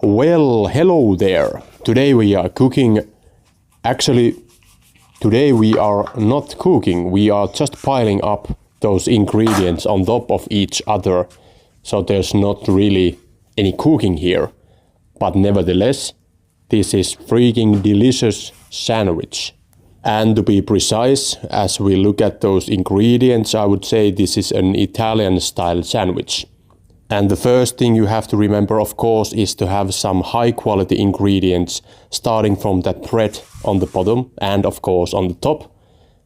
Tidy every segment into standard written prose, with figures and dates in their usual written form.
Well, hello there. Today we are cooking. Actually, today we are not cooking. We are just piling up those ingredients on top of each other. So there's not really any cooking here. But nevertheless, this is freaking delicious sandwich. And to be precise, as we look at those ingredients, I would say this is an Italian style sandwich. And the first thing you have to remember, of course, is to have some high quality ingredients, starting from that bread on the bottom and of course on the top.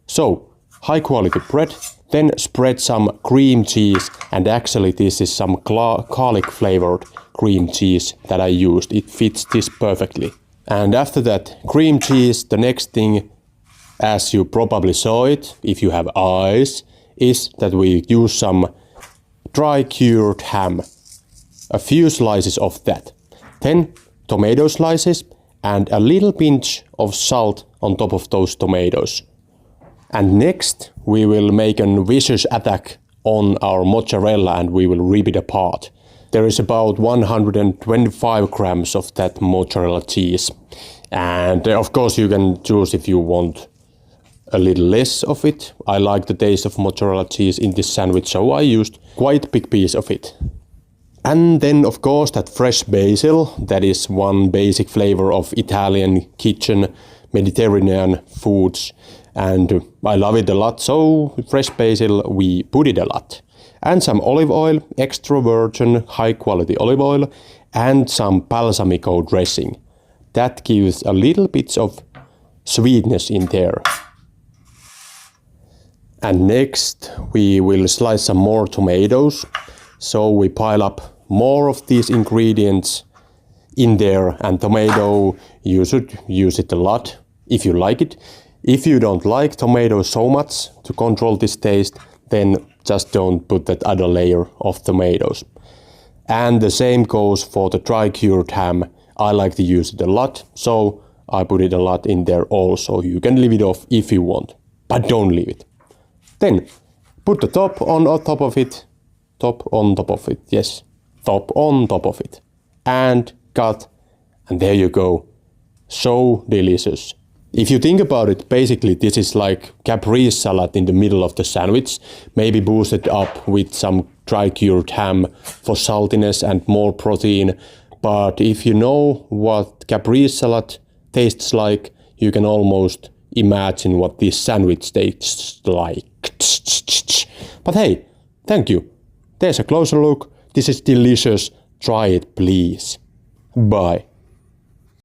So, high quality bread, then spread some cream cheese, and actually this is some garlic flavored cream cheese that I used. It fits this perfectly. And after that cream cheese, the next thing, as you probably saw it, if you have eyes, is that we use some dry cured ham. A few slices of that. Then tomato slices and a little pinch of salt on top of those tomatoes. And next we will make a vicious attack on our mozzarella and we will rip it apart. There is about 125 grams of that mozzarella cheese. And of course you can choose if you want a little less of it. I like the taste of mozzarella cheese in this sandwich, so I used quite a big piece of it. And then of course that fresh basil, that is one basic flavor of Italian kitchen, Mediterranean foods. And I love it a lot, so fresh basil, we put it a lot. And some olive oil, extra virgin, high quality olive oil, and some balsamic dressing. That gives a little bit of sweetness in there. And next we will slice some more tomatoes. So we pile up more of these ingredients in there, and tomato, you should use it a lot if you like it. If you don't like tomatoes so much to control this taste, then just don't put that other layer of tomatoes. And the same goes for the dry cured ham. I like to use it a lot, so I put it a lot in there also. You can leave it off if you want, but don't leave it. Then put the top on top of it. Top on top of it, yes. Top on top of it. And cut. And there you go. So delicious. If you think about it, basically this is like caprese salad in the middle of the sandwich. Maybe boosted up with some dry cured ham for saltiness and more protein. But if you know what caprese salad tastes like, you can almost imagine what this sandwich tastes like. But hey, thank you. There's a closer look. This is delicious. Try it, please. Bye.